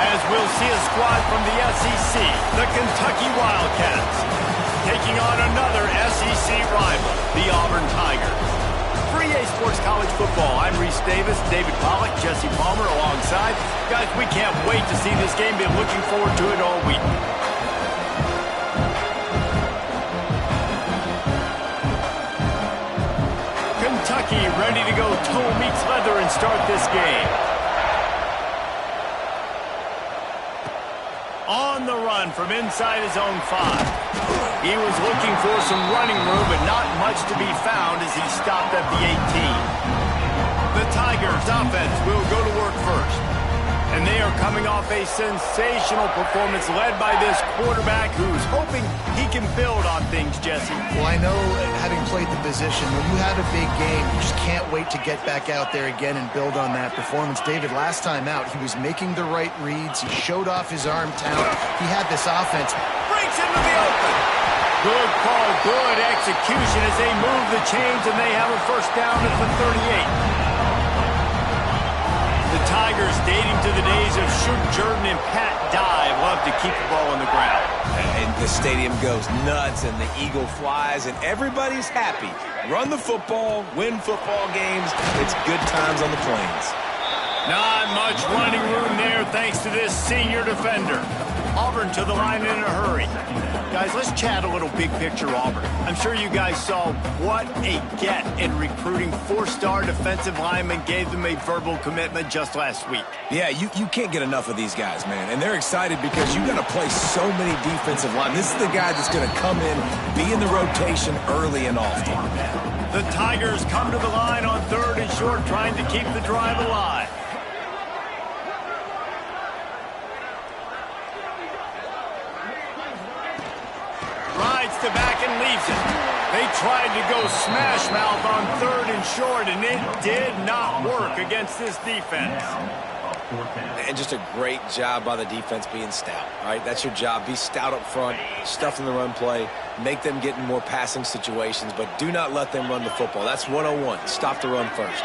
as we'll see a squad from the SEC, the Kentucky Wildcats, taking on another SEC rival, the Auburn Tigers. For EA Sports College Football, I'm Reese Davis, David Pollack, Jesse Palmer alongside. Guys, we can't wait to see this game. Been looking forward to it all week. Kentucky ready to go toe meets leather and start this game. On the run from inside his own 5. He was looking for some running room, but not much to be found as he stopped at the 18. The Tigers offense will go to work first. And they are coming off a sensational performance led by this quarterback who's hoping he can build on things, Jesse. Well, I know, having played the position, when you have a big game, you just can't wait to get back out there again and build on that performance. David, last time out, he was making the right reads. He showed off his arm talent. He had this offense. Breaks into the open. Good call, good execution as they move the chains, and they have a first down at the 38. The Tigers, dating to the days of Shoot Jordan and Pat Dye, love to keep the ball on the ground. And the stadium goes nuts, and the eagle flies, and everybody's happy. Run the football, win football games. It's good times on the plains. Not much running room there thanks to this senior defender. Auburn to the line in a hurry. Guys, let's chat a little big picture Auburn. I'm sure you guys saw what a get in recruiting. 4-star defensive linemen gave them a verbal commitment just last week. Yeah, you can't get enough of these guys, man. And they're excited because you got to play so many defensive linemen. This is the guy that's going to come in, be in the rotation early and often. The Tigers come to the line on 3rd and short, trying to keep the drive alive. Rides to back and leaves it. They tried to go smash mouth on 3rd and short, and it did not work against this defense. And just a great job by the defense being stout. All right, that's your job. Be stout up front, stuff in the run play, make them get in more passing situations, but do not let them run the football. That's 101. Stop the run first.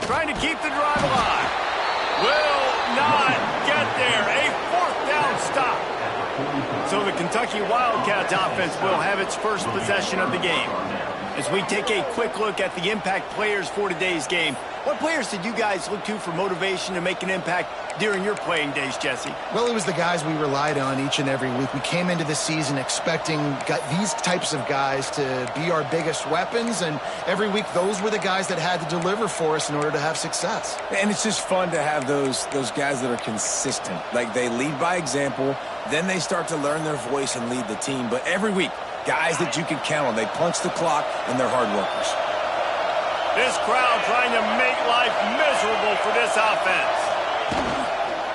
Trying to keep the drive alive. Will not get there. A 4th down stop. So the Kentucky Wildcats offense will have its first possession of the game. As we take a quick look at the impact players for today's game, what players did you guys look to for motivation to make an impact during your playing days, Jesse? Well, it was the guys we relied on each and every week. We came into the season expecting these types of guys to be our biggest weapons, and every week those were the guys that had to deliver for us in order to have success. And it's just fun to have those guys that are consistent. Like, they lead by example, then they start to learn their voice and lead the team. But every week, guys that you can count on. They punch the clock, and they're hard workers. This crowd trying to make life miserable for this offense.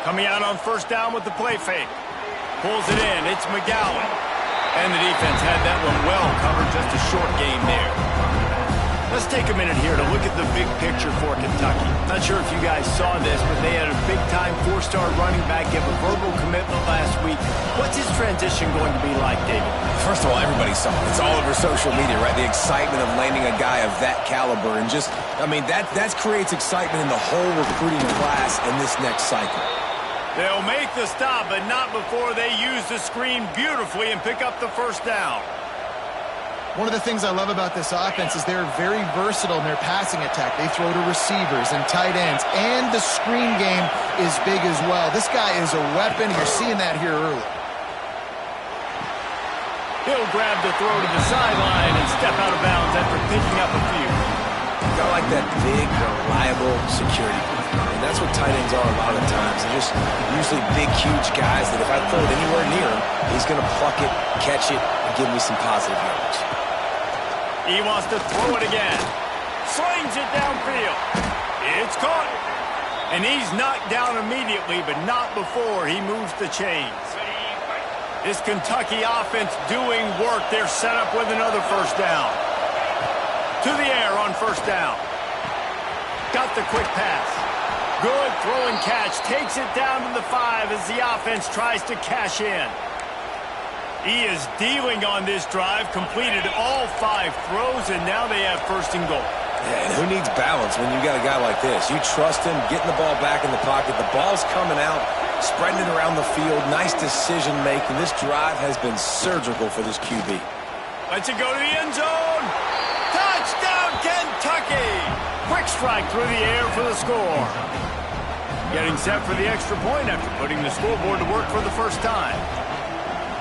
Coming out on 1st down with the play fake. Pulls it in. It's McGowan. And the defense had that one well covered. Just a short game there. Let's take a minute here to look at the big picture for Kentucky. Not sure if you guys saw this, but they had a big-time 4-star running back give a verbal commitment last week. What's his transition going to be like, David? First of all, everybody saw it. It's all over social media, right? The excitement of landing a guy of that caliber. And just, I mean, that creates excitement in the whole recruiting class in this next cycle. They'll make the stop, but not before they use the screen beautifully and pick up the 1st down. One of the things I love about this offense is they're very versatile in their passing attack. They throw to receivers and tight ends, and the screen game is big as well. This guy is a weapon. You're seeing that here early. He'll grab the throw to the sideline and step out of bounds after picking up a few. Got like that big, reliable security blanket. And that's what tight ends are a lot of the times. They're just usually big, huge guys that if I throw it anywhere near him, he's going to pluck it, catch it, and give me some positive yards. He wants to throw it again. Slings it downfield. It's caught. And he's knocked down immediately, but not before he moves the chains. This Kentucky offense doing work. They're set up with another 1st down. To the air on 1st down. Got the quick pass. Good throw and catch. Takes it down to the 5 as the offense tries to cash in. He is dealing on this drive, completed all 5 throws, and now they have 1st and goal. And who needs balance when you got a guy like this? You trust him, getting the ball back in the pocket. The ball's coming out, spreading it around the field. Nice decision-making. This drive has been surgical for this QB. Lets it go to the end zone. Touchdown, Kentucky! Quick strike through the air for the score. Getting set for the extra point after putting the scoreboard to work for the first time.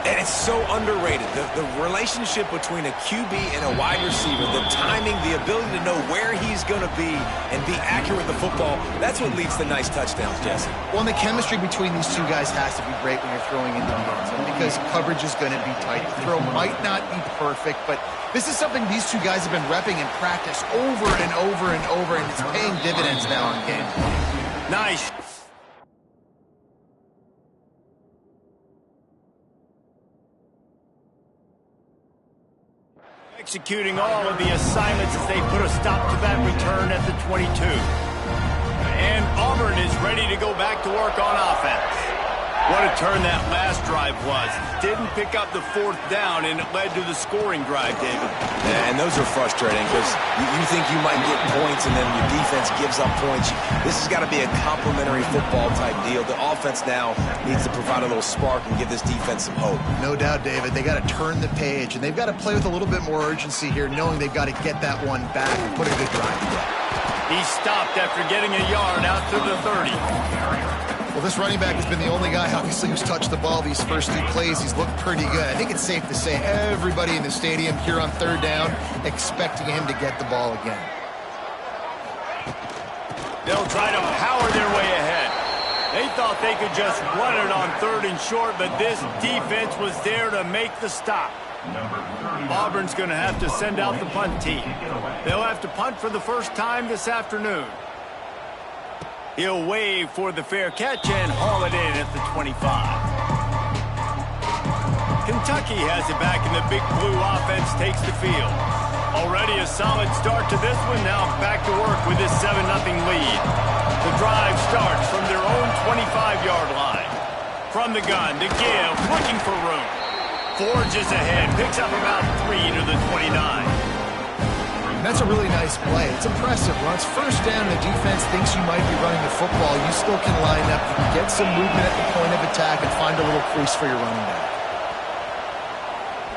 And it's so underrated. The relationship between a QB and a wide receiver, the timing, the ability to know where he's going to be and be accurate with the football, that's what leads to nice touchdowns, Jesse. Well, and the chemistry between these two guys has to be great when you're throwing into the end zone because coverage is going to be tight. The throw might not be perfect, but this is something these two guys have been repping in practice over and over and over, and it's paying dividends now in games. Nice. Executing all of the assignments as they put a stop to that return at the 22. And Auburn is ready to go back to work on offense. What a turn that last drive was. Didn't pick up the fourth down, and it led to the scoring drive, David. And those are frustrating because you think you might get points and then your defense gives up points. This has got to be a complementary football type deal. The offense now needs to provide a little spark and give this defense some hope. No doubt, David. They got to turn the page, and they've got to play with a little bit more urgency here, knowing they've got to get that one back and put a good drive together. He stopped after getting a yard out to the 30. Well, this running back has been the only guy, obviously, who's touched the ball these first two plays. He's looked pretty good. I think it's safe to say everybody in the stadium here on third down expecting him to get the ball again. They'll try to power their way ahead. They thought they could just run it on third and short, but this defense was there to make the stop. Auburn's going to have to send out the punt team. They'll have to punt for the first time this afternoon. He'll wave for the fair catch and haul it in at the 25. Kentucky has it back, and the Big Blue offense takes the field. Already a solid start to this one. Now back to work with this 7-0 lead. The drive starts from their own 25-yard line. From the gun to give, looking for room. Forges ahead, picks up about 3 to the 29. That's a really nice play. It's impressive. When it's first down, the defense thinks you might be running the football. You still can line up, you can get some movement at the point of attack, and find a little crease for your running back.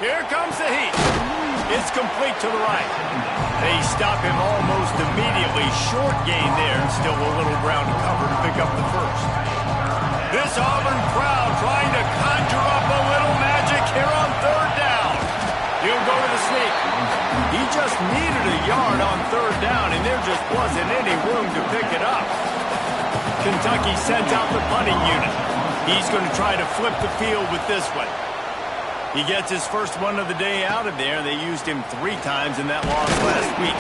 Here comes the heat. It's complete to the right. They stop him almost immediately. Short gain there, and still a little ground to cover to pick up the first. This Auburn crowd trying to conjure up a little magic here on third down. He'll go to the sneak. He just needed a yard on third down, and there just wasn't any room to pick it up. Kentucky sends out the punting unit. He's going to try to flip the field with this one. He gets his first one of the day out of there. They used him 3 times in that loss last week.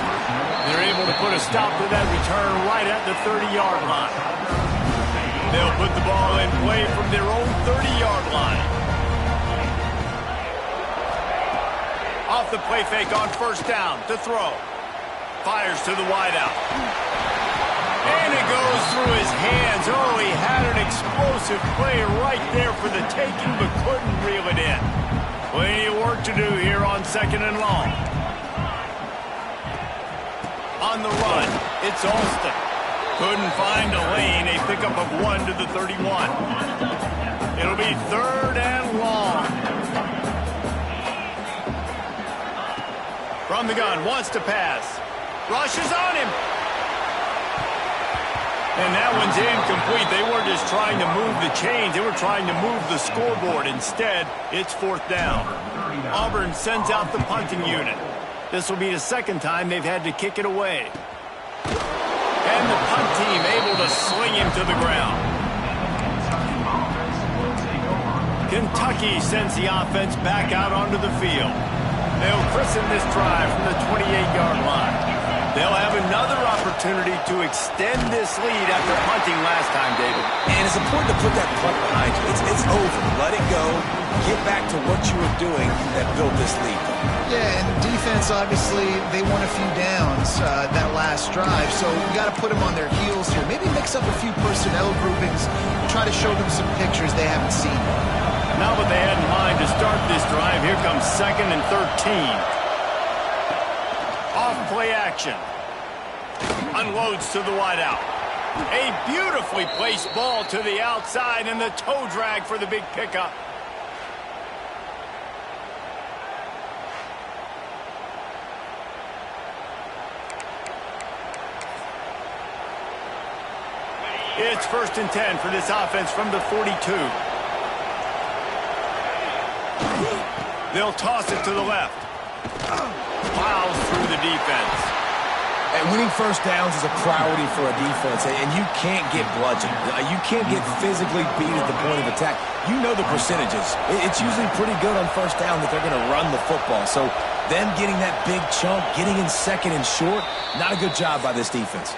They're able to put a stop to that return right at the 30-yard line. They'll put the ball in play from their own 30-yard line. Off the play fake on first down to throw. Fires to the wideout. And it goes through his hands. Oh, he had an explosive play right there for the taking, but couldn't reel it in. Plenty of work to do here on 2nd and long. On the run, it's Alston. Couldn't find a lane. A pickup of 1 to the 31. It'll be 3rd and long. From the gun, wants to pass. Rushes on him. And that one's incomplete. They weren't just trying to move the chains. They were trying to move the scoreboard. Instead, it's 4th down. Auburn sends out the punting unit. This will be the 2nd time they've had to kick it away. And the punt team able to sling him to the ground. Kentucky sends the offense back out onto the field. They'll christen this drive from the 28-yard line. They'll have another opportunity to extend this lead after punting last time, David. And it's important to put that punt behind you. It's over. Let it go. Get back to what you were doing that built this lead. Yeah, and defense, obviously, they won a few downs that last drive, so you got to put them on their heels here. Maybe mix up a few personnel groupings and try to show them some pictures they haven't seen. Now what they had in mind to start this drive, here comes 2nd and 13. Off play action. Unloads to the wideout. A beautifully placed ball to the outside and the toe drag for the big pickup. It's 1st and 10 for this offense from the 42. They'll toss it to the left. Plows through the defense. And winning first downs is a priority for a defense, and you can't get bludgeoned. You can't get physically beat at the point of attack. You know the percentages. It's usually pretty good on first down that they're going to run the football. So them getting that big chunk, getting in second and short, not a good job by this defense.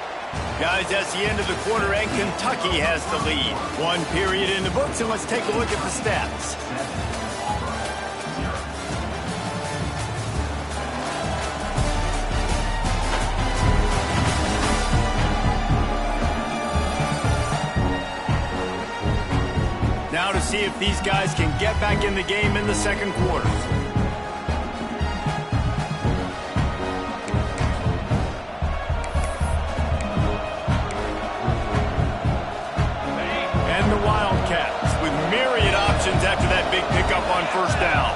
Guys, that's the end of the quarter, and Kentucky has the lead. 1 period in the books, and let's take a look at the stats. Now to see if these guys can get back in the game in the second quarter. And the Wildcats with myriad options after that big pickup on first down.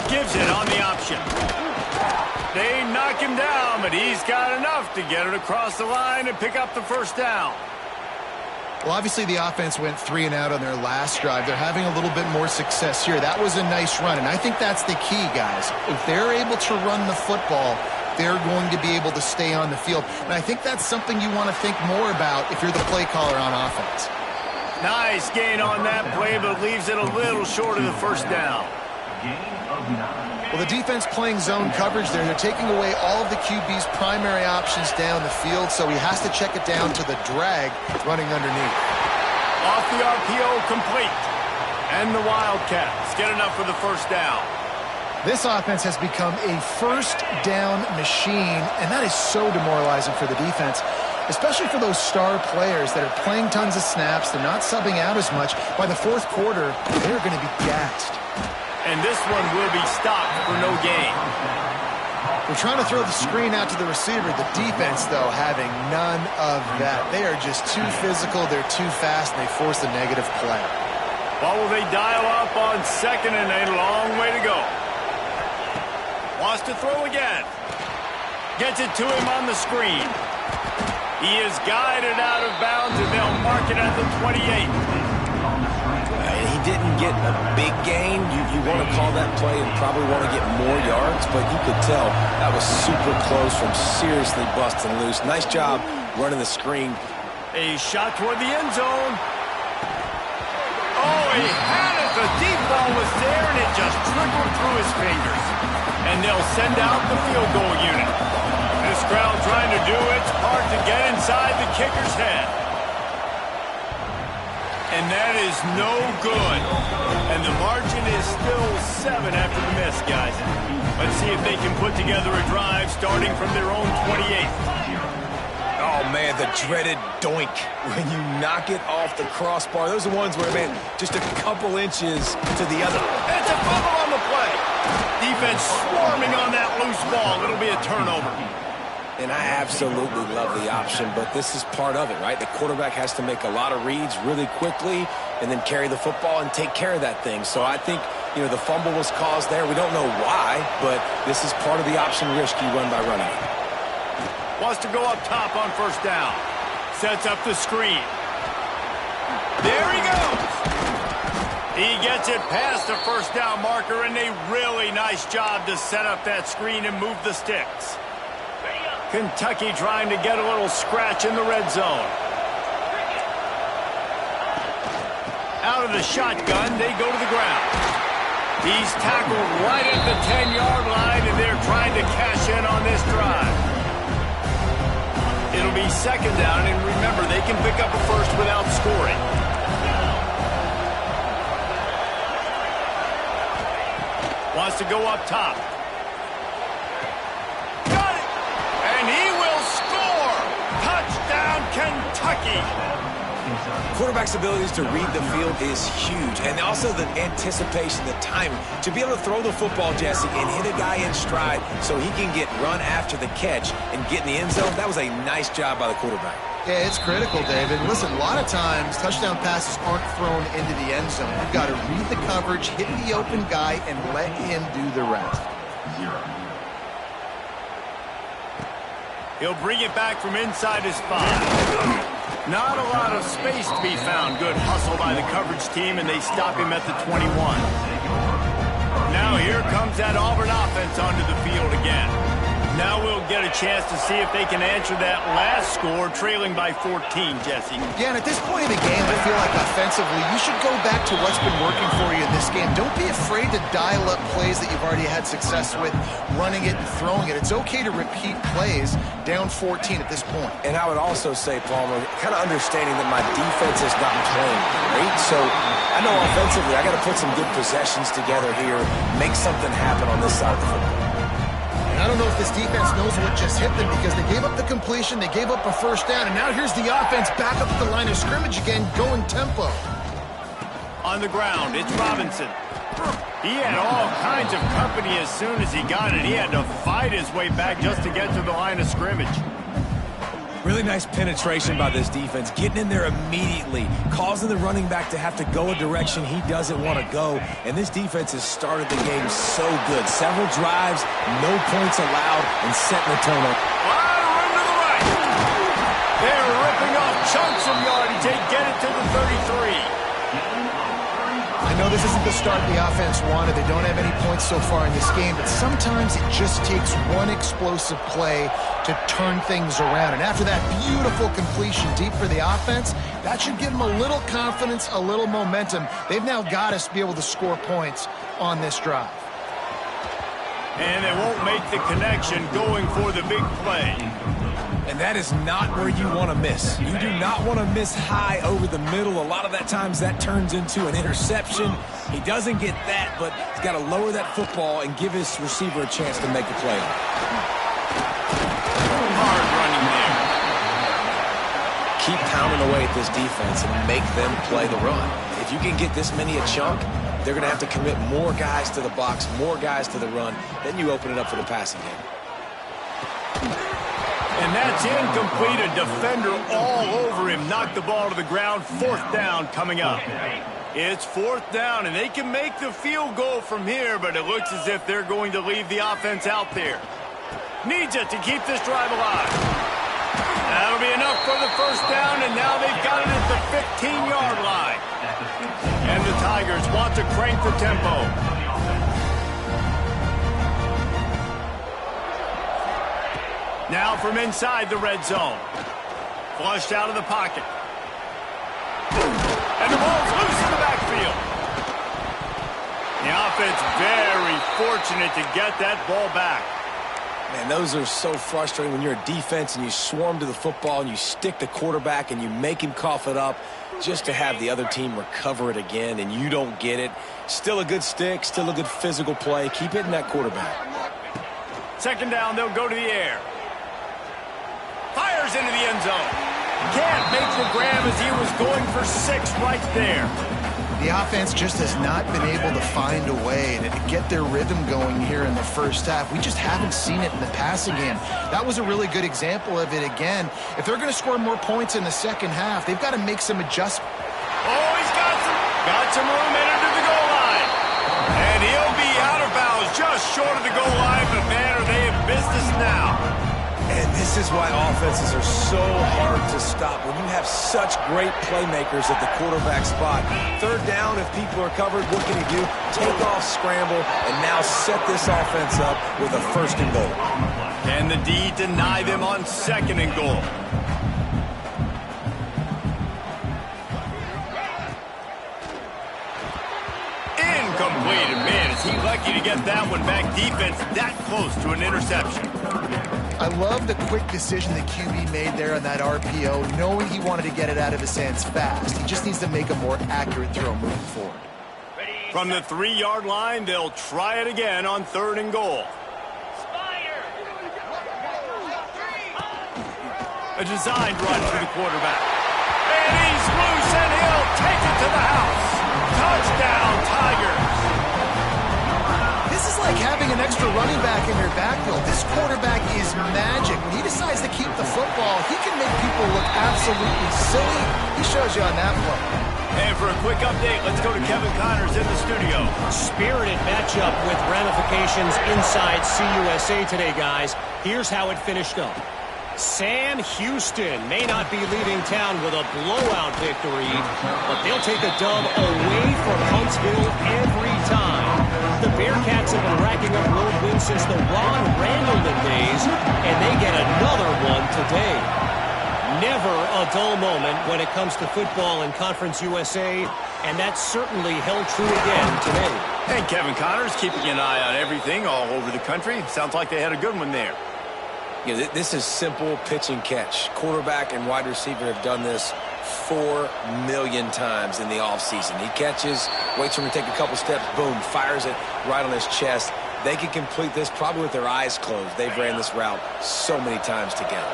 Gives it on the option. They knock him down, but he's got enough to get it across the line and pick up the first down. Well, obviously the offense went 3 and out on their last drive. They're having a little bit more success here. That was a nice run, and I think that's the key, guys. If they're able to run the football, they're going to be able to stay on the field. And I think that's something you want to think more about if you're the play caller on offense. Nice gain on that play, but leaves it a little short of the first down. Well, the defense playing zone coverage there. They're taking away all of the QB's primary options down the field, so he has to check it down to the drag running underneath. Off the RPO, complete. And the Wildcats get enough for the first down. This offense has become a first down machine, and that is so demoralizing for the defense, especially for those star players that are playing tons of snaps. They're not subbing out as much. By the fourth quarter, they're going to be gassed. And this one will be stopped for no gain. They're trying to throw the screen out to the receiver. The defense, though, having none of that. They are just too physical. They're too fast, and they force a negative play. What will they dial up on second and a long way to go? Wants to throw again. Gets it to him on the screen. He is guided out of bounds, and they'll mark it at the 28. He didn't get a big gain. You want to call that play and probably want to get more yards, but you could tell that was super close from seriously busting loose. Nice job running the screen. A shot toward the end zone. Oh, he had it. The deep ball was there, and it just trickled through his fingers. And they'll send out the field goal unit. This crowd trying to do its part to get inside the kicker's head. And that is no good. And the margin is still 7 after the miss, guys. Let's see if they can put together a drive starting from their own 28. Oh, man, the dreaded doink when you knock it off the crossbar. Those are ones where, man, just a couple inches to the other. It's a fumble on the play. Defense swarming on that loose ball. It'll be a turnover. And I absolutely love the option, but this is part of it, right? The quarterback has to make a lot of reads really quickly and then carry the football and take care of that thing. So I think, the fumble was caused there. We don't know why, but this is part of the option risk you run by running. Wants to go up top on first down. Sets up the screen. There he goes. He gets it past the first down marker, and a really nice job to set up that screen and move the sticks. Kentucky trying to get a little scratch in the red zone. Out of the shotgun, they go to the ground. He's tackled right at the 10-yard line, and they're trying to cash in on this drive. It'll be second down, and remember, they can pick up a first without scoring. Wants to go up top. Got it! And he will score! Touchdown, Kentucky! Quarterback's abilities to read the field is huge, and also the anticipation, the timing. To be able to throw the football, Jesse, and hit a guy in stride so he can get run after the catch and get in the end zone, that was a nice job by the quarterback. Yeah, it's critical, David. Listen, a lot of times touchdown passes aren't thrown into the end zone. You've got to read the coverage, hit the open guy, and let him do the rest. He'll bring it back from inside his 5. Not a lot of space to be found. Good hustle by the coverage team, and they stop him at the 21. Now here comes that Auburn offense onto the field again. Now we'll get a chance to see if they can answer that last score, trailing by 14, Jesse. Yeah, and at this point in the game, I feel like offensively, you should go back to what's been working for you in this game. Don't be afraid to dial up plays that you've already had success with, running it and throwing it. It's okay to repeat plays down 14 at this point. And I would also say, Palmer, kind of understanding that my defense is not playing great, so I know offensively I got to put some good possessions together here, make something happen on this side of the football. I don't know if this defense knows what just hit them because they gave up the completion, they gave up a first down, and now here's the offense back up at the line of scrimmage again, going tempo. On the ground, it's Robinson. He had all kinds of company as soon as he got it. He had to fight his way back just to get to the line of scrimmage. Really nice penetration by this defense, getting in there immediately, causing the running back to have to go a direction he doesn't want to go. And this defense has started the game so good. Several drives, no points allowed, and setting the tone up. A lot of room to the right. They're ripping off chunks of yardage. They get it to the 33. I know this isn't the start the offense wanted. They don't have any points so far in this game, but sometimes it just takes one explosive play to turn things around. And after that beautiful completion deep for the offense, that should give them a little confidence, a little momentum. They've now got us to be able to score points on this drive. And they won't make the connection going for the big play. And that is not where you want to miss. You do not want to miss high over the middle. A lot of that times that turns into an interception. He doesn't get that, but he's got to lower that football and give his receiver a chance to make a play. Hard running there. Keep pounding away at this defense and make them play the run. If you can get this many a chunk, they're going to have to commit more guys to the box, more guys to the run. Then you open it up for the passing game. And that's incomplete. A defender all over him. Knocked the ball to the ground. 4th down coming up. It's 4th down, and they can make the field goal from here, but it looks as if they're going to leave the offense out there. Needs it to keep this drive alive. That'll be enough for the 1st down, and now they've got it at the 15-yard line. And the Tigers want to crank the tempo. Now from inside the red zone. Flushed out of the pocket. And the ball's loose in the backfield. The offense very fortunate to get that ball back. Man, those are so frustrating when you're a defense and you swarm to the football and you stick the quarterback and you make him cough it up just to have the other team recover it again and you don't get it. Still a good stick, still a good physical play. Keep hitting that quarterback. 2nd down, they'll go to the air. Fires into the end zone. Can't make the grab as he was going for 6 right there. The offense just has not been able to find a way to get their rhythm going here in the first half. We just haven't seen it in the passing game. That was a really good example of it again. If they're going to score more points in the second half, they've got to make some adjustments. Oh, he's got some room headed to the goal line. And he'll be out of bounds just short of the goal line, but man, are they in business now. And this is why offenses are so hard to stop. When you have such great playmakers at the quarterback spot. 3rd down, if people are covered, what can he do? Take off, scramble, and now set this offense up with a 1st and goal. And the D deny them on 2nd and goal. Incomplete. And man, is he lucky to get that one back. Defense that close to an interception. I love the quick decision the QB made there on that RPO, knowing he wanted to get it out of his hands fast. He just needs to make a more accurate throw moving forward. From the 3-yard line, they'll try it again on 3rd and goal. A designed run for the quarterback. And he's to the house. Touchdown, Tigers. This is like having an extra running back in your backfield. This quarterback is magic. When he decides to keep the football, he can make people look absolutely silly. He shows you on that play. And for a quick update, let's go to Kevin Connors in the studio. Spirited matchup with ramifications inside CUSA today, guys. Here's how it finished up. Sam Houston may not be leaving town with a blowout victory, but they'll take a dub away from Huntsville every time. The Bearcats have been racking up road wins since the Ron Randleman days, and they get another one today. Never a dull moment when it comes to football in Conference USA, and that certainly held true again today. And Kevin Connors keeping an eye on everything all over the country. Sounds like they had a good one there. You know, this is simple pitch and catch. Quarterback and wide receiver have done this 4 million times in the offseason. He catches, waits for him to take a couple steps, boom, fires it right on his chest. They can complete this probably with their eyes closed. They've ran this route so many times together.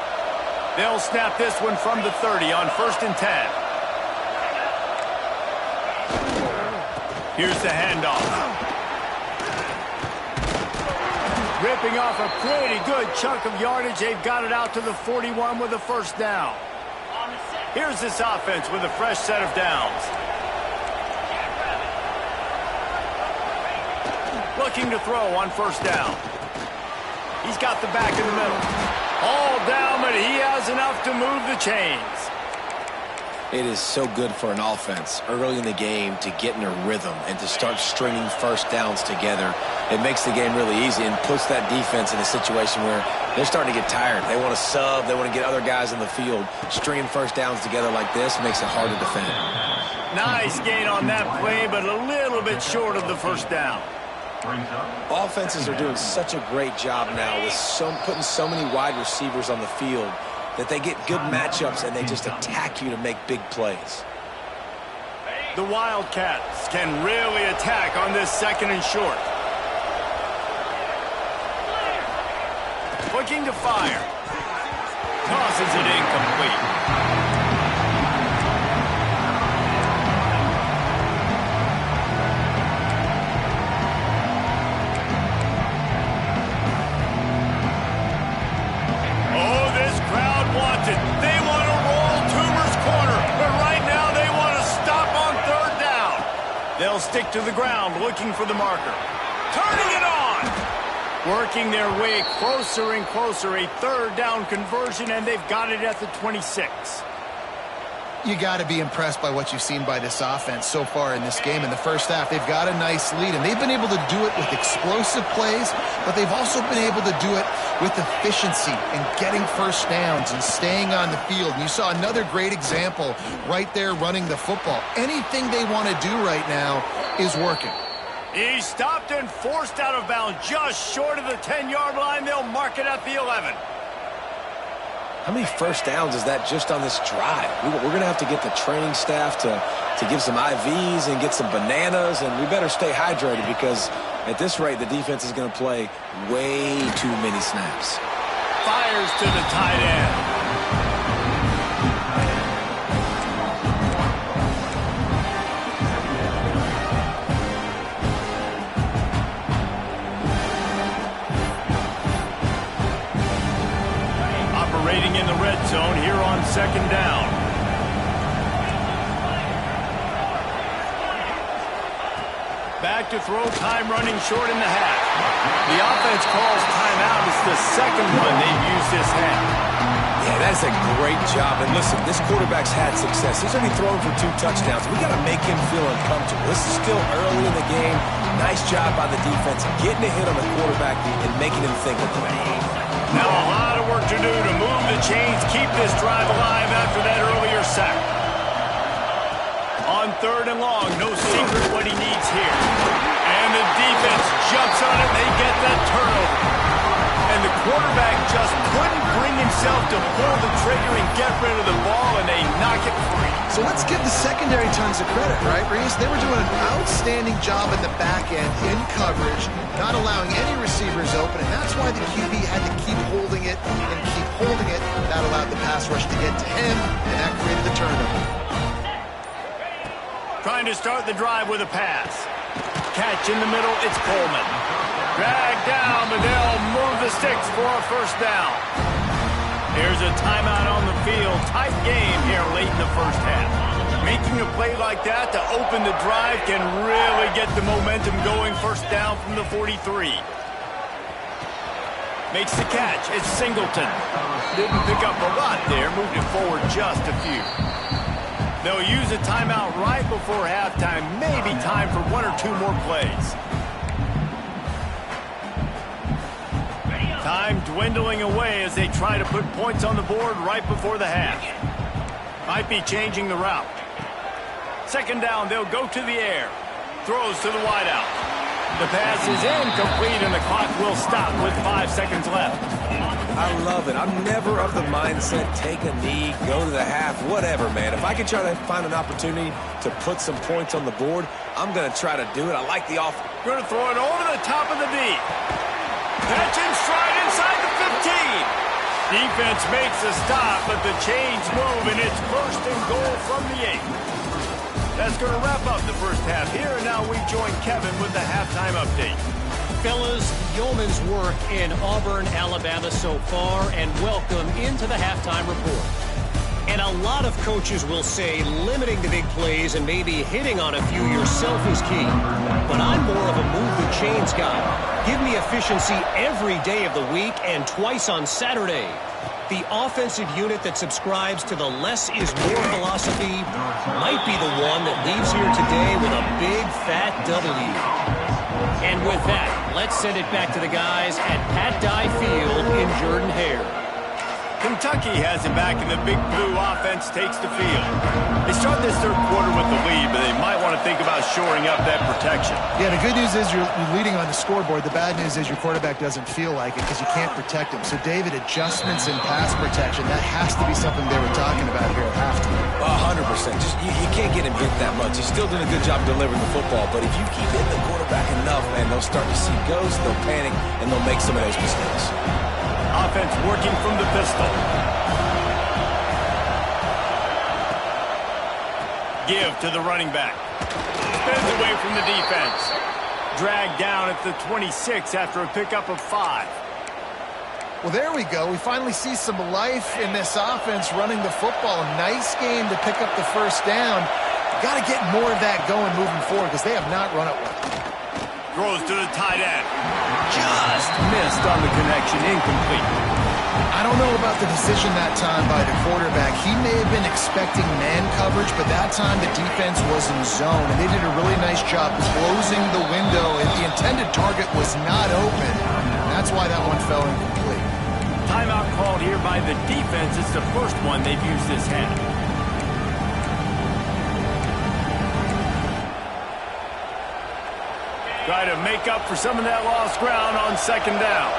They'll snap this one from the 30 on 1st and 10. Here's the handoff. Ripping off a pretty good chunk of yardage. They've got it out to the 41 with a first down. Here's this offense with a fresh set of downs. Looking to throw on 1st down. He's got the back in the middle. All down, but he has enough to move the chains. It is so good for an offense early in the game to get in a rhythm and to start stringing first downs together. It makes the game really easy and puts that defense in a situation where they're starting to get tired. They want to sub. They want to get other guys in the field. Stringing first downs together like this makes it hard to defend. Nice gain on that play, but a little bit short of the first down. Offenses are doing such a great job now with putting so many wide receivers on the field that they get good matchups and they just attack you to make big plays. The Wildcats can really attack on this 2nd and short. Looking to fire. Tosses it incomplete. They want to roll Toomer's corner, but right now they want to stop on 3rd down. They'll stick to the ground looking for the marker. Turning it on. Working their way closer and closer. A 3rd down conversion, and they've got it at the 26. You got to be impressed by what you've seen by this offense so far in this game. In the first half, they've got a nice lead, and they've been able to do it with explosive plays, but they've also been able to do it with efficiency and getting first downs and staying on the field. And you saw another great example right there running the football. Anything they want to do right now is working. He stopped and forced out of bounds just short of the 10-yard line. They'll mark it at the 11. How many first downs is that just on this drive? We're going to have to get the training staff to give some IVs and get some bananas, and we better stay hydrated because at this rate, the defense is going to play way too many snaps. Fires to the tight end. Operating in the red zone here on 2nd down. Back to throw, time running short in the half. The offense calls timeout. It's the 2nd one they've used this half. Yeah, that's a great job. And listen, this quarterback's had success. He's already thrown for 2 touchdowns. We got to make him feel uncomfortable. This is still early in the game. Nice job by the defense getting a hit on the quarterback and making him think of the game. Now a lot of work to do to move the chains, keep this drive alive after that earlier sack. On 3rd and long, no secret what he needs here. And the defense jumps on it, they get that turnover. And the quarterback just couldn't bring himself to pull the trigger and get rid of the ball, and they knock it free. So let's give the secondary tons of credit, right, Reese? They were doing an outstanding job in the back end in coverage, not allowing any receivers open, and that's why the QB had to keep holding it and keep holding it. That allowed the pass rush to get to him, and that created the turnover. Trying to start the drive with a pass. Catch in the middle, it's Coleman. Dragged down, but they'll move the sticks for a first down. Here's a timeout on the field. Tight game here late in the first half. Making a play like that to open the drive can really get the momentum going. First down from the 43. Makes the catch. It's Singleton. Didn't pick up a lot there. Moved it forward just a few. They'll use a timeout right before halftime. Maybe time for one or two more plays. Time dwindling away as they try to put points on the board right before the half. Might be changing the route. Second down, they'll go to the air. Throws to the wideout. The pass is incomplete, and the clock will stop with 5 seconds left. I love it. I'm never of the mindset, take a knee, go to the half, whatever, man. If I can try to find an opportunity to put some points on the board, I'm going to try to do it. I like the offer. Going to throw it over the top of the knee. Catch in stride inside the 15. Defense makes a stop, but the chains move, and it's first and goal from the 8. That's going to wrap up the first half here, and now we join Kevin with the halftime update. Fellas, yeoman's work in Auburn, Alabama so far, and welcome into the halftime report. And a lot of coaches will say limiting the big plays and maybe hitting on a few yourself is key. But I'm more of a move the chains guy. Give me efficiency every day of the week and twice on Saturday. The offensive unit that subscribes to the less is more philosophy might be the one that leaves here today with a big fat W. And with that, let's send it back to the guys at Pat Dye Field in Jordan-Hare. Kentucky has it back, and the Big Blue offense takes the field. They start this third quarter with the lead, but they might want to think about shoring up that protection. Yeah, the good news is you're leading on the scoreboard. The bad news is your quarterback doesn't feel like it because you can't protect him. So, David, adjustments in pass protection, that has to be something they were talking about here at halftime. 100%. Just you can't get him hit that much. He's still doing a good job delivering the football, but if you keep hitting the quarterback enough, man, they'll start to see ghosts, they'll panic, and they'll make some of those mistakes. Offense working from the pistol. Give to the running back. Spins away from the defense. Dragged down at the 26 after a pickup of 5. Well, there we go. We finally see some life in this offense running the football. Nice game to pick up the first down. Got to get more of that going moving forward because they have not run it well. Throws to the tight end. Just missed on the connection. Incomplete. I don't know about the decision that time by the quarterback. He may have been expecting man coverage, but that time the defense was in zone, and they did a really nice job closing the window, and the intended target was not open. And that's why that one fell incomplete. Timeout called here by the defense. It's the first one they've used this half. Try to make up for some of that lost ground on second down.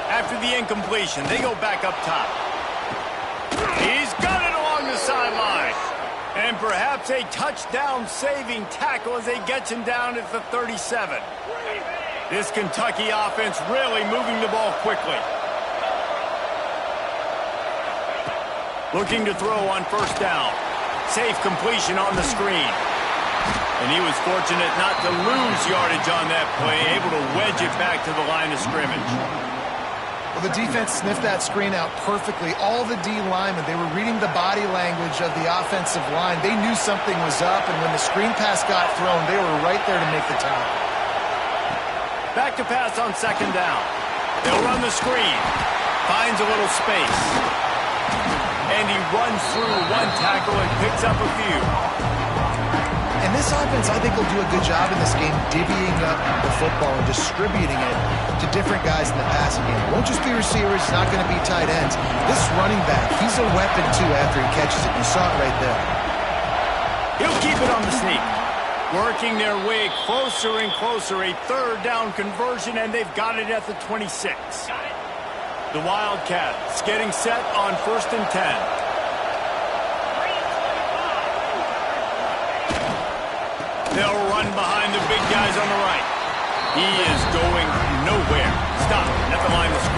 After the incompletion, they go back up top. He's got it along the sideline. And perhaps a touchdown-saving tackle as they get him down at the 37. This Kentucky offense really moving the ball quickly. Looking to throw on first down. Safe completion on the screen. And he was fortunate not to lose yardage on that play, able to wedge it back to the line of scrimmage. Well, the defense sniffed that screen out perfectly. All the D linemen, they were reading the body language of the offensive line. They knew something was up, and when the screen pass got thrown, they were right there to make the tackle. Back to pass on second down. They'll run the screen. Finds a little space. And he runs through one tackle and picks up a few. And this offense, I think, will do a good job in this game divvying up the football and distributing it to different guys in the passing game. It won't just be receivers. It's not going to be tight ends. This running back, he's a weapon, too, after he catches it. You saw it right there. He'll keep it on the sneak. Working their way closer and closer. A third down conversion, and they've got it at the 26. The Wildcats getting set on 1st and 10. They'll run behind the big guys on the right. He is going nowhere. Stop at the line of scrimmage.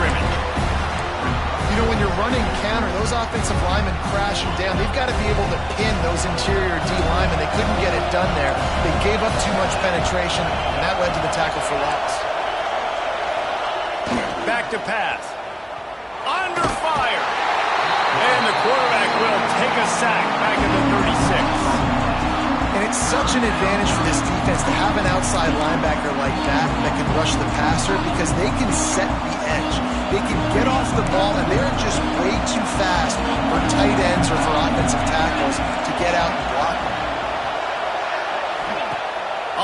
those offensive linemen crashing down, they've got to be able to pin those interior D linemen. They couldn't get it done there. They gave up too much penetration, and that led to the tackle for loss. Back to pass. Under fire. And the quarterback will take a sack back at the 36. And it's such an advantage for this defense to have an outside linebacker like that can rush the passer because they can set the edge. They can get off the ball, and they're just way too fast for tight ends or for offensive tackles to get out and block them.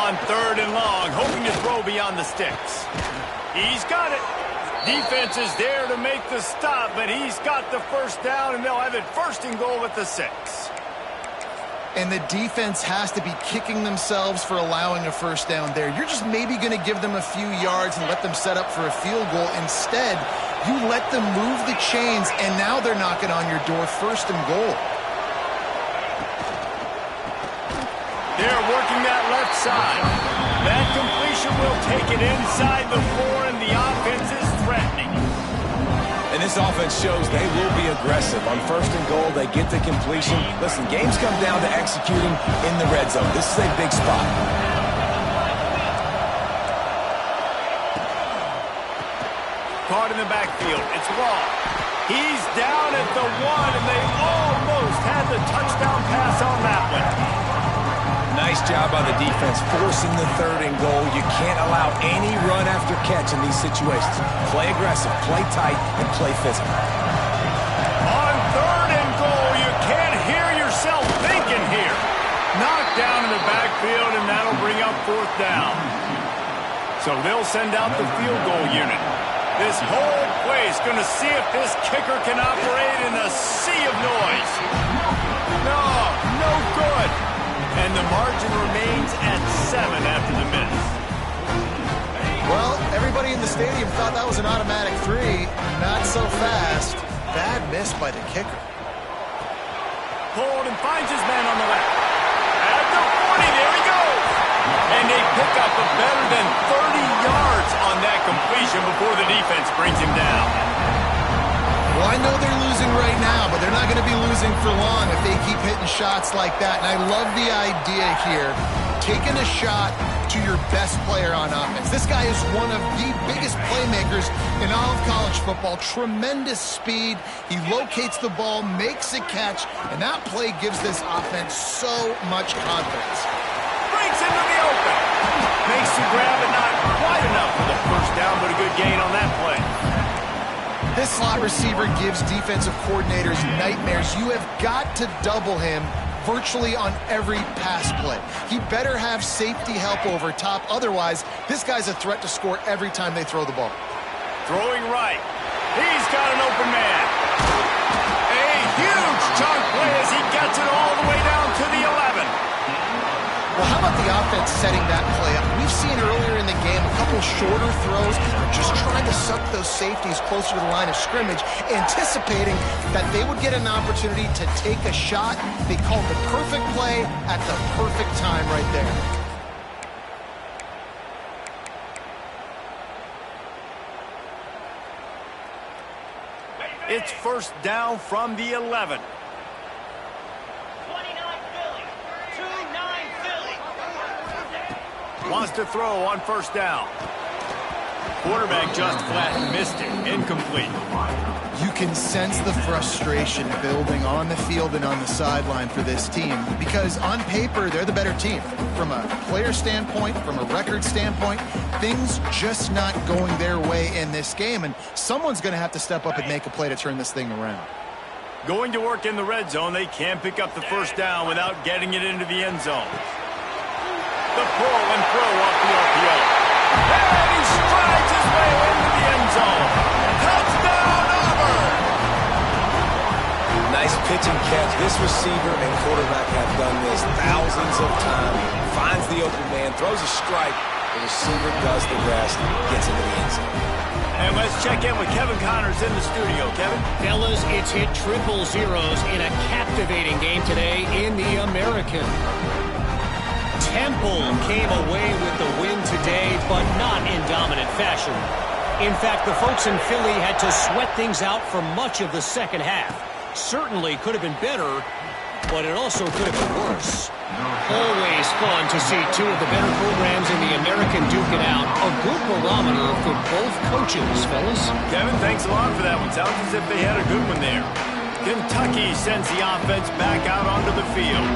On 3rd and long, hoping to throw beyond the sticks. He's got it. Defense is there to make the stop, but he's got the first down, and they'll have it 1st and goal at the 6. And the defense has to be kicking themselves for allowing a first down there. You're just maybe going to give them a few yards and let them set up for a field goal. Instead, you let them move the chains, and now they're knocking on your door 1st and goal. They're working that left side. That completion will take it inside the 4, and the offense is threatening. And this offense shows they will be aggressive. On 1st and goal, they get the completion. Listen, games come down to executing in the red zone. This is a big spot. Caught in the backfield. It's Law. He's down at the 1, and they almost had the touchdown pass on that one. Nice job by the defense forcing the 3rd and goal. You can't allow any run after catch in these situations. Play aggressive, play tight, and play physical. On 3rd and goal, you can't hear yourself thinking here. Knocked down in the backfield, and that'll bring up 4th down. So they'll send out the field goal unit. This whole place going to see if this kicker can operate in a sea of noise. No good. And the margin remains at 7 after the miss. Well, everybody in the stadium thought that was an automatic 3. Not so fast. Bad miss by the kicker. Hold and finds his man on the left. At the 40, there he goes. And they pick up a better than 30 yards on that completion before the defense brings him down. Well, I know they're losing right now, but they're not going to be losing for long if they keep hitting shots like that. And I love the idea here, taking a shot to your best player on offense. This guy is one of the biggest playmakers in all of college football. Tremendous speed. He locates the ball, makes a catch, and that play gives this offense so much confidence. Breaks into the open. Makes the grab, but not quite enough for the first down, but a good gain on that play. This slot receiver gives defensive coordinators nightmares. You have got to double him virtually on every pass play. He better have safety help over top. Otherwise, this guy's a threat to score every time they throw the ball. Throwing right. He's got an open man. A huge chunk play as he gets it all the way down to the 11. Well, how about the offense setting that play up? We've seen earlier in the game a couple shorter throws, just trying to suck those safeties closer to the line of scrimmage, anticipating that they would get an opportunity to take a shot. They called the perfect play at the perfect time right there. It's 1st down from the 11. Wants to throw on 1st down. Quarterback just flat missed it. Incomplete. You can sense the frustration building on the field and on the sideline for this team because on paper, they're the better team. From a player standpoint, from a record standpoint, things just not going their way in this game, and someone's going to have to step up and make a play to turn this thing around. Going to work in the red zone, they can't pick up the first down without getting it into the end zone. The pull and throw off the RPO. And he strides his way into the end zone. Touchdown, Auburn! Nice pitch and catch. This receiver and quarterback have done this thousands of times. Finds the open man, throws a strike. The receiver does the rest, gets into the end zone. And let's check in with Kevin Connors in the studio. Kevin? Fellas, it's hit triple zeros in a captivating game today in the American. Temple came away with the win today, but not in dominant fashion. In fact, the folks in Philly had to sweat things out for much of the second half. certainly could have been better, but it also could have been worse. Always fun to see two of the better programs in the American duke it out. A good barometer for both coaches, fellas. Kevin, thanks a lot for that one. Sounds as if they had a good one there. Kentucky sends the offense back out onto the field.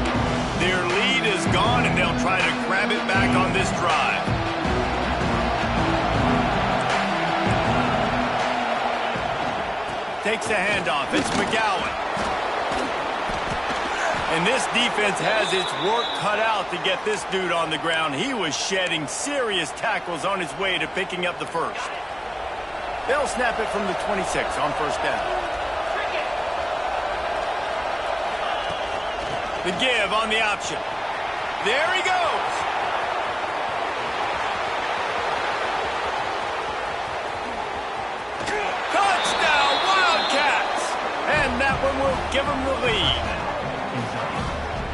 Their lead is gone, and they'll try to grab it back on this drive. Takes the handoff. It's McGowan. And this defense has its work cut out to get this dude on the ground. He was shedding serious tackles on his way to picking up the first. They'll snap it from the 26 on first down. The give on the option. There he goes. Touchdown, Wildcats! And that one will give them the lead.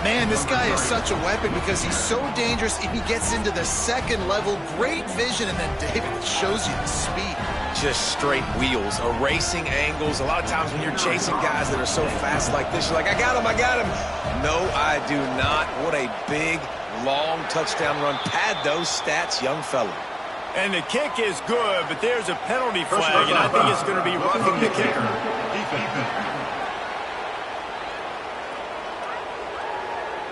Man, this guy is such a weapon because he's so dangerous if he gets into the second level. Great vision, and then David shows you the speed. Just straight wheels, erasing angles. A lot of times when you're chasing guys that are so fast like this, you're like, I got him, I got him. No, I do not. What a big, long touchdown run. Pad those stats, young fella. And the kick is good, but there's a penalty flag, and I think it's going to be roughing the kicker.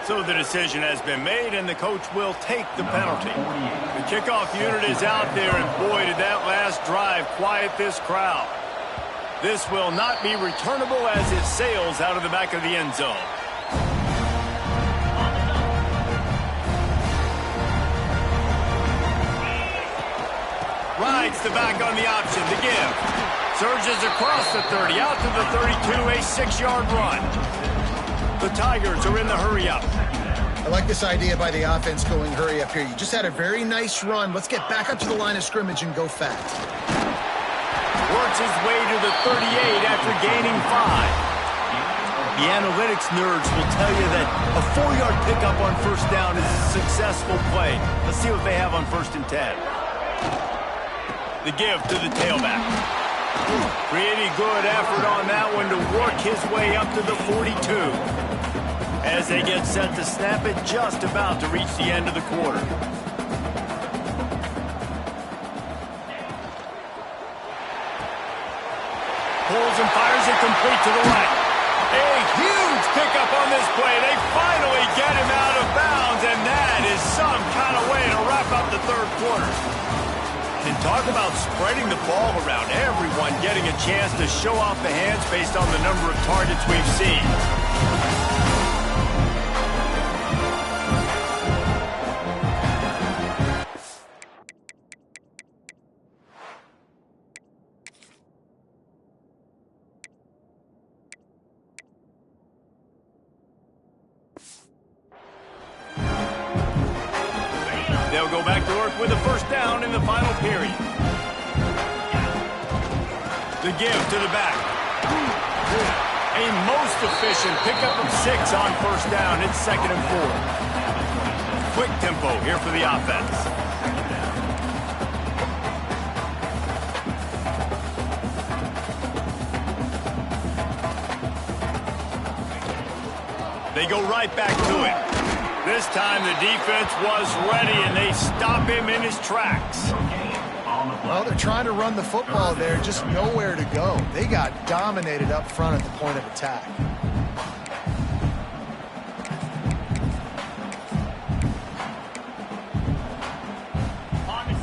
So the decision has been made, and the coach will take the penalty. The kickoff unit is out there, and boy, did that last drive quiet this crowd. This will not be returnable as it sails out of the back of the end zone. Rides the back on the option, the give. Surges across the 30, out to the 32, a 6-yard run. The Tigers are in the hurry-up. I like this idea by the offense going hurry up here. You just had a very nice run. Let's get back up to the line of scrimmage and go fast. Works his way to the 38 after gaining 5. The analytics nerds will tell you that a 4-yard pickup on first down is a successful play. Let's see what they have on 1st and 10. The give to the tailback. Pretty good effort on that one to work his way up to the 42. As they get set to snap it, just about to reach the end of the quarter. Pulls and fires it complete to the right. A huge pickup on this play. They finally get him out of bounds, and that is some kind of way to wrap up the 3rd quarter. And talk about spreading the ball around. Everyone getting a chance to show off the hands based on the number of targets we've seen. They'll go back to work with a first down in the final period. The give to the back. A most efficient pickup of 6 on first down. It's 2nd and 4. Quick tempo here for the offense. They go right back to it. This time the defense was ready, and they stop him in his tracks. Well, they're trying to run the football there, just nowhere to go. They got dominated up front at the point of attack.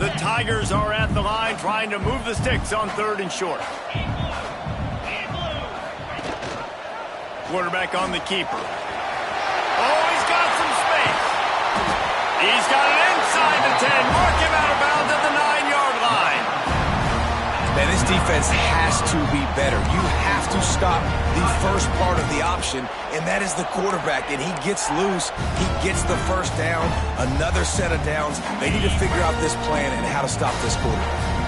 The Tigers are at the line trying to move the sticks on 3rd and short. Quarterback on the keeper. Oh, he's got some space. He's got it inside the 10. Mark him out of bounds at the 9-yard line. Man, this defense has to be better. You have to stop the first part of the option, and that is the quarterback. And he gets loose. He gets the first down, another set of downs. They need to figure out this plan and how to stop this quarterback.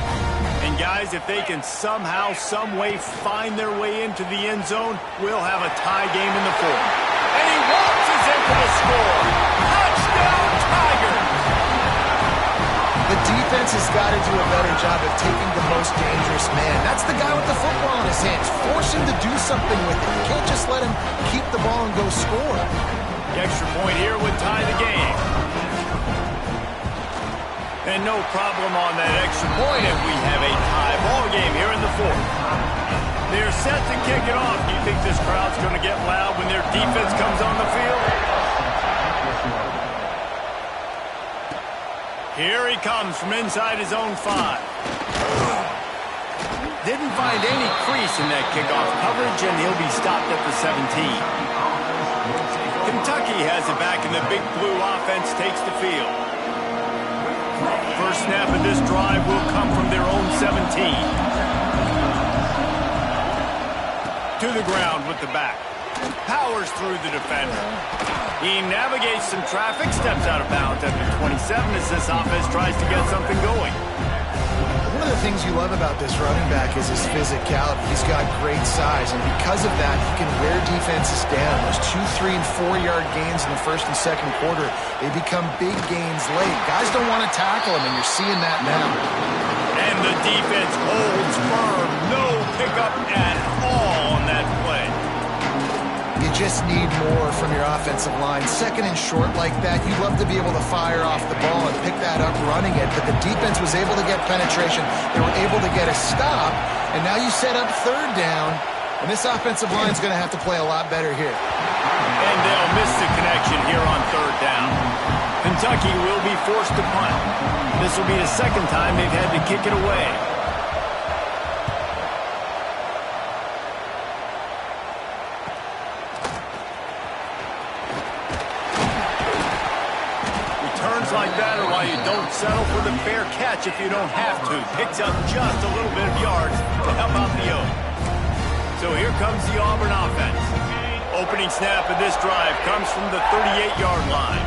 And guys, if they can somehow, some way find their way into the end zone, we'll have a tie game in the 4th. And he waltzes in for the score. Touchdown, Tigers! The defense has got to do a better job of taking the most dangerous man. That's the guy with the football in his his hands. Force him to do something with it. You can't just let him keep the ball and go score. The extra point here would tie the game. And no problem on that extra point if we have a tie ball game here in the fourth. They're set to kick it off. Do you think this crowd's going to get loud when their defense comes on the field? Here he comes from inside his own 5. Didn't find any crease in that kickoff coverage, and he'll be stopped at the 17. Kentucky has it back, and the big blue offense takes the field. First snap of this drive will come from their own 17. To the ground with the back. Powers through the defender. He navigates some traffic, steps out of bounds at the 27 as this offense tries to get something going. One of the things you love about this running back is his physicality. He's got great size, and because of that, he can wear defenses down. Those 2, 3, and 4-yard gains in the first and second quarter, they become big gains late. Guys don't want to tackle him, and you're seeing that now. And the defense holds firm. No pickup at all on that play. You just need more from your offensive line. Second and short like that, you love to be able to fire off the ball and pick that up running it, but the defense was able to get penetration. They were able to get a stop, and now you set up third down, and this offensive line is going to have to play a lot better here. And they'll miss the connection here on third down. Kentucky will be forced to punt. This will be the second time they've had to kick it away. Like that, or why you don't settle for the fair catch if you don't have to. Picks up just a little bit of yards to help out the Oak. So here comes the Auburn offense. Opening snap of this drive comes from the 38-yard line.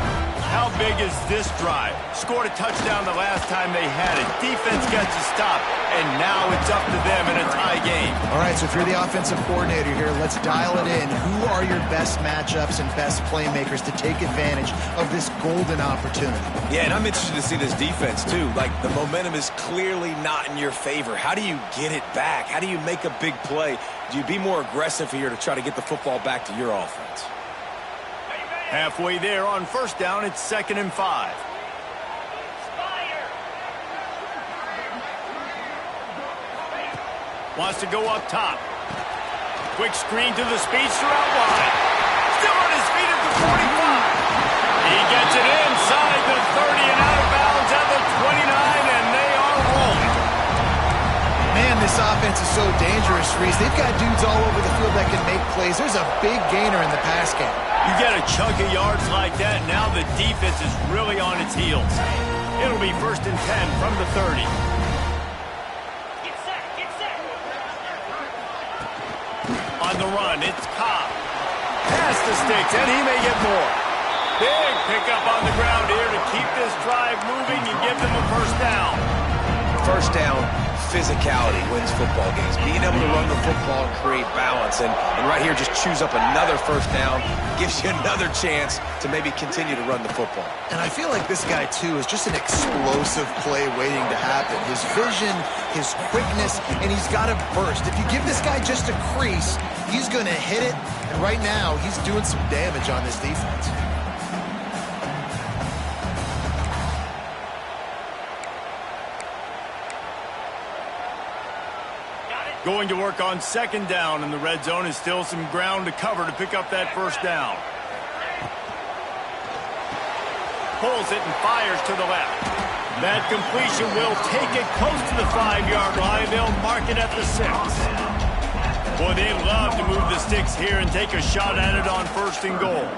How big is this drive? Scored a touchdown the last time they had it. Defense gets a stop, and now it's up to them in a tie game. All right, so if you're the offensive coordinator here, let's dial it in. Who are your best matchups and best playmakers to take advantage of this golden opportunity? Yeah, and I'm interested to see this defense, too. Like, the momentum is clearly not in your favor. How do you get it back? How do you make a big play? Do you be more aggressive here to try to get the football back to your offense? Halfway there on first down, it's 2nd and 5. Wants to go up top. Quick screen to the speedster out wide. Still on his feet at the 45. He gets it inside the 30 and out of bounds at the 29, and they are rolling. Man, this offense is so dangerous, Reese. They've got dudes all over the field that can make plays. There's a big gainer in the pass game. You get a chunk of yards like that, now the defense is really on its heels. It'll be 1st and 10 from the 30. Get set. On the run, it's Cobb. Pass the sticks, and he may get more. Big pickup on the ground here to keep this drive moving and give them a first down. First down, physicality wins football games. Being able to run the football and create balance. And right here, just choose up another first down. Gives you another chance to maybe continue to run the football. And I feel like this guy, too, is just an explosive play waiting to happen. His vision, his quickness, and he's got a burst. If you give this guy just a crease, he's going to hit it. And right now, he's doing some damage on this defense. Going to work on 2nd down in the red zone is still some ground to cover to pick up that first down. Pulls it and fires to the left. That completion will take it close to the 5-yard line. They'll mark it at the 6. Boy, they love to move the sticks here and take a shot at it on 1st and goal.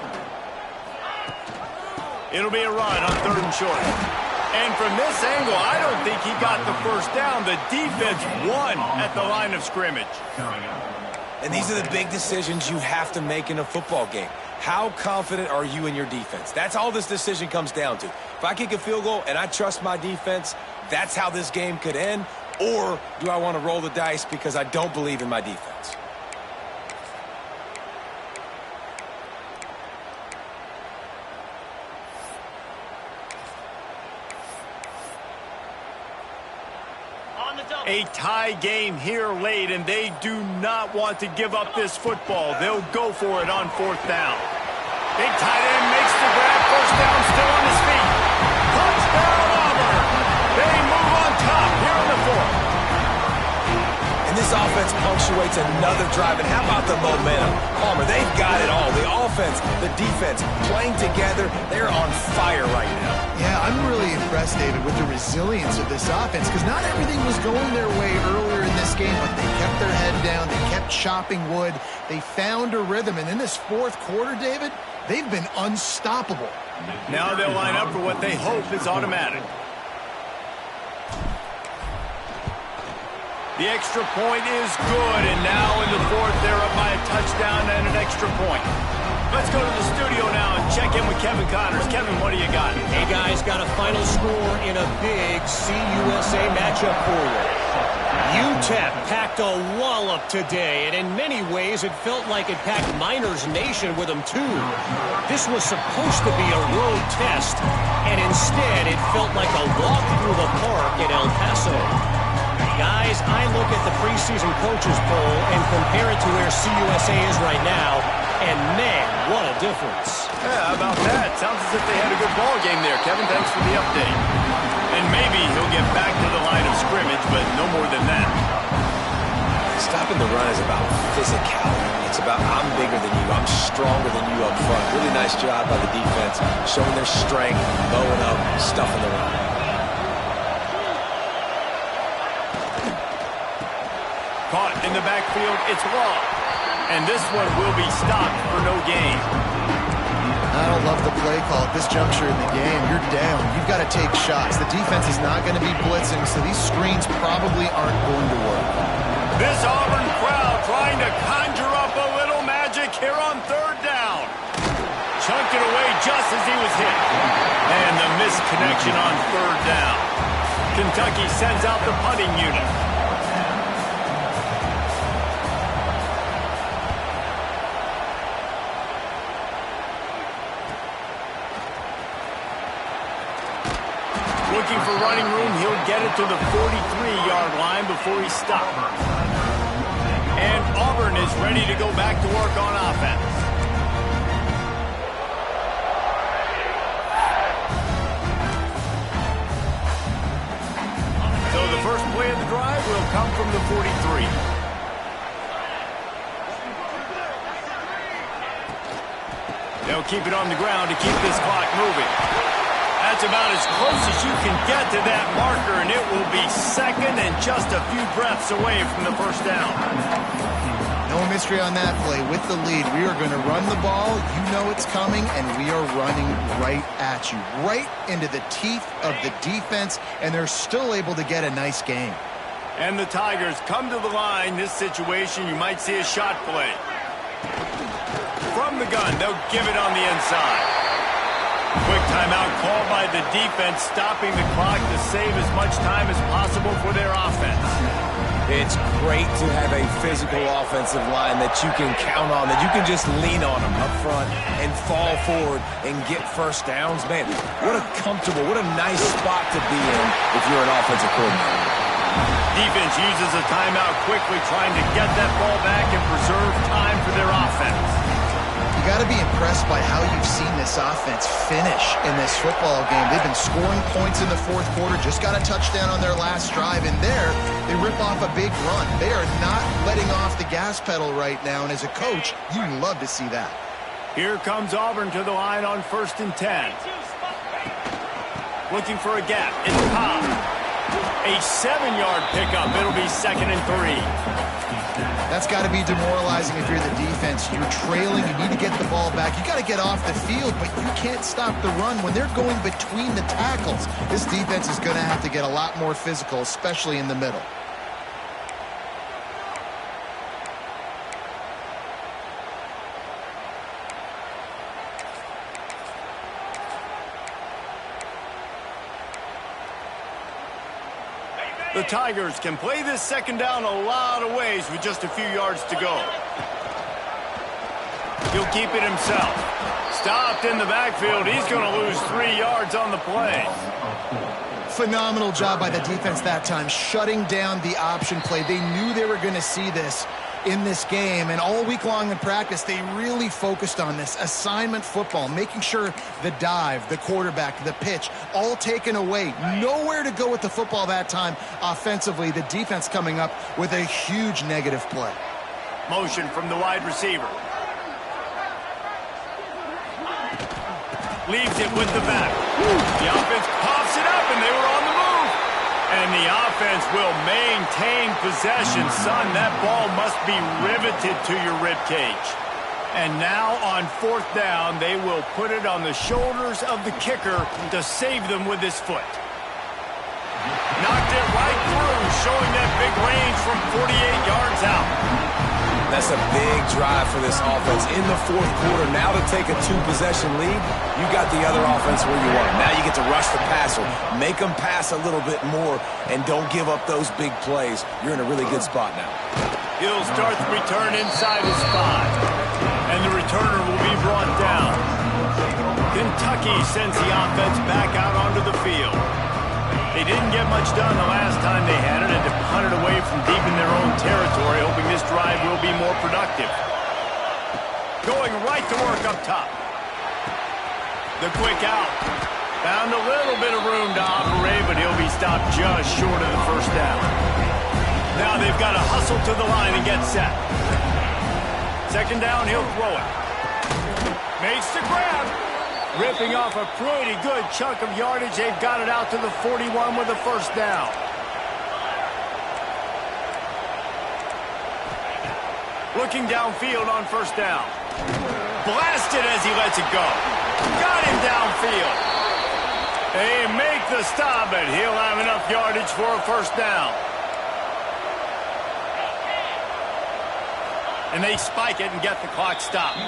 It'll be a run on 3rd and short. And from this angle, I don't think he got the first down. The defense won at the line of scrimmage. And these are the big decisions you have to make in a football game. How confident are you in your defense? That's all this decision comes down to. If I kick a field goal and I trust my defense, that's how this game could end. Or do I want to roll the dice because I don't believe in my defense? On the double. A tie game here late, and they do not want to give up this football. They'll go for it on 4th down. Big tight end makes the grab. 1st down, still on his feet. Touchdown, Auburn. They move on top here in the 4th. And this offense punctuates another drive. And how about the momentum? Palmer, they've got it all. The offense, the defense, playing together. They're on fire right now. Yeah, I'm really impressed, David, with the resilience of this offense, because not everything was going their way earlier in this game, but they kept their head down. They kept chopping wood. They found a rhythm. And in this 4th quarter, David, they've been unstoppable. Now they'll line up for what they hope is automatic. The extra point is good, and now in the 4th, they're up by a touchdown and an extra point. Let's go to the studio now and check in with Kevin Connors. Kevin, what do you got? Hey, guys, got a final score in a big CUSA matchup for you. UTEP packed a wallop today, and in many ways, it felt like it packed Miners Nation with them, too. This was supposed to be a road test, and instead, it felt like a walk through the park in El Paso. Guys, I look at the preseason coaches poll and compare it to where CUSA is right now, and man, what a difference. Yeah, how about that? Sounds as if they had a good ball game there. Kevin, thanks for the update. And maybe he'll get back to the line of scrimmage, but no more than that. Stopping the run is about physicality. It's about I'm bigger than you. I'm stronger than you up front. Really nice job by the defense, showing their strength, bowing up, stuffing the run. Caught in the backfield, it's Law. And this one will be stopped for no gain. I don't love the play call at this juncture in the game. You're down. You've got to take shots. The defense is not going to be blitzing, so these screens probably aren't going to work. This Auburn crowd trying to conjure up a little magic here on 3rd down. Chunked it away just as he was hit. And the missed connection on 3rd down. Kentucky sends out the punting unit. Looking for running room, he'll get it to the 43-yard line before he stopped. And Auburn is ready to go back to work on offense. So the first play of the drive will come from the 43. They'll keep it on the ground to keep this clock moving. That's about as close as you can get to that marker, and it will be 2nd and just a few breaths away from the 1st down. No mystery on that play. With the lead, we are going to run the ball. You know it's coming, and we are running right at you, right into the teeth of the defense, and they're still able to get a nice game. And the Tigers come to the line. This situation, you might see a shot play. From the gun, they'll give it on the inside. Quick timeout called by the defense, stopping the clock to save as much time as possible for their offense. It's great to have a physical offensive line that you can count on, that you can just lean on them up front and fall forward and get 1st downs. Man, what a comfortable, what a nice spot to be in if you're an offensive coordinator. Defense uses a timeout quickly, trying to get that ball back and preserve time for their offense. You got to be impressed by how you've seen this offense finish in this football game. They've been scoring points in the 4th quarter, just got a touchdown on their last drive, and there they rip off a big run. They are not letting off the gas pedal right now, and as a coach, you love to see that. Here comes Auburn to the line on 1st and 10. Looking for a gap. It's Cobb. A 7-yard pickup. It'll be 2nd and 3. That's got to be demoralizing if you're the defense. You're trailing. You need to get the ball back. You got to get off the field, but you can't stop the run when they're going between the tackles. This defense is going to have to get a lot more physical, especially in the middle. The Tigers can play this 2nd down a lot of ways with just a few yards to go. He'll keep it himself. Stopped in the backfield. He's going to lose 3 yards on the play. Phenomenal job by the defense that time, shutting down the option play. They knew they were going to see this in this game, and all week long in practice, they really focused on this assignment football, making sure the dive, the quarterback, the pitch, all taken away. Nowhere to go with the football that time offensively. The defense coming up with a huge negative play. Motion from the wide receiver. Leaves it with the back. The offense pops it up, and they were on the move. And the offense will maintain possession. Son, that ball must be riveted to your ribcage. And now on 4th down, they will put it on the shoulders of the kicker to save them with his foot. Knocked it right through, showing that big range from 48 yards out. That's a big drive for this offense in the 4th quarter. Now to take a 2-possession lead, you got the other offense where you want. Now you get to rush the passer, make them pass a little bit more, and don't give up those big plays. You're in a really good spot now. He'll start the return inside his 5, and the returner will be brought down. Kentucky sends the offense back out onto the field. They didn't get much done the last time they had it, and to punt it away from deep in their own territory, hoping this drive will be more productive. Going right to work up top. The quick out. Found a little bit of room to operate, but he'll be stopped just short of the 1st down. Now they've got to hustle to the line and get set. 2nd down, he'll throw it. Makes the grab. Ripping off a pretty good chunk of yardage. They've got it out to the 41 with the 1st down. Looking downfield on 1st down. Blasted as he lets it go. Got him downfield. They make the stop, but he'll have enough yardage for a 1st down. And they spike it and get the clock stopped.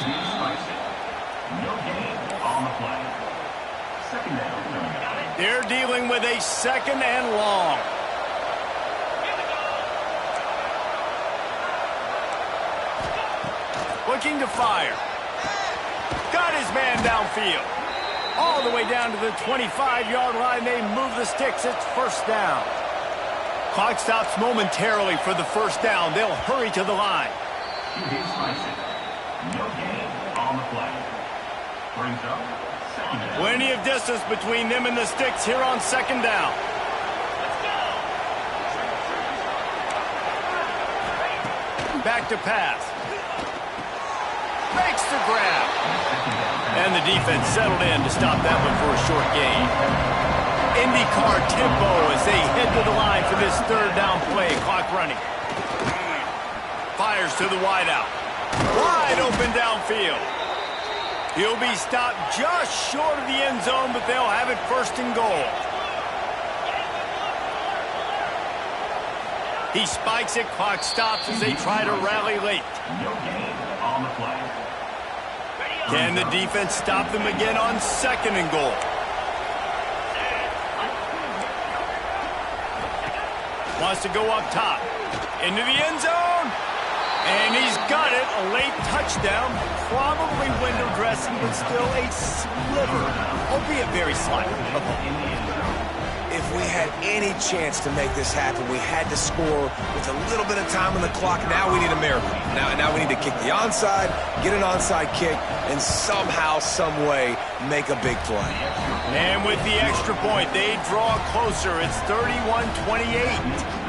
They're dealing with a 2nd and long. Looking to fire. Got his man downfield. All the way down to the 25-yard line. They move the sticks. It's 1st down. Clock stops momentarily for the 1st down. They'll hurry to the line. No gain on the play. Brings up 2nd down. Plenty of distance between them and the sticks here on 2nd down. Back to pass. Makes the grab. And the defense settled in to stop that one for a short gain. IndyCar tempo as they head to the line for this 3rd down play. Clock running. Fires to the wideout. Wide open downfield. He'll be stopped just short of the end zone, but they'll have it 1st and goal. He spikes it. Clock stops as they try to rally late. No gain on the play. Can the defense stop them again on 2nd and goal? Wants to go up top. Into the end zone. And he's got it. A late touchdown. Probably window dressing, but still a sliver, albeit very slight. If we had any chance to make this happen, we had to score with a little bit of time on the clock. Now we need a miracle. Now we need to kick the onside, get an onside kick, and somehow, some way, make a big play. And with the extra point, they draw closer. It's 31-28.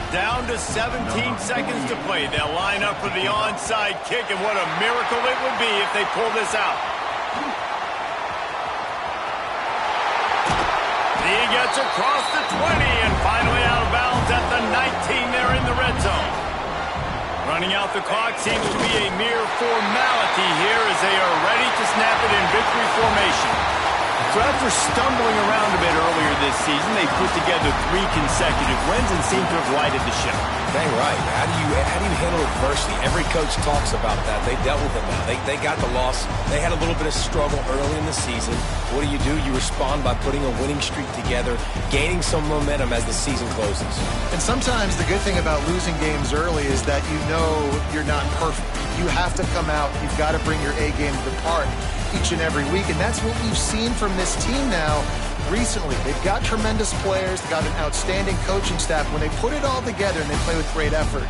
Down to 17 seconds to play. They'll line up for the onside kick, and what a miracle it would be if they pull this out. He gets across the 20 and finally out of bounds at the 19 there in the red zone. Running out the clock seems to be a mere formality here as they are ready to snap it in victory formation. So after stumbling around a bit earlier this season, they put together 3 consecutive wins and seem to have righted the ship. Dang right. How do you handle adversity? Every coach talks about that. They dealt with it now. They got the loss. They had a little bit of struggle early in the season. What do? You respond by putting a winning streak together, gaining some momentum as the season closes. And sometimes the good thing about losing games early is that you know you're not perfect. You have to come out. You've got to bring your A game to the park each and every week. And that's what we've seen from this team now recently. They've got tremendous players. They've got an outstanding coaching staff. When they put it all together and they play with great effort,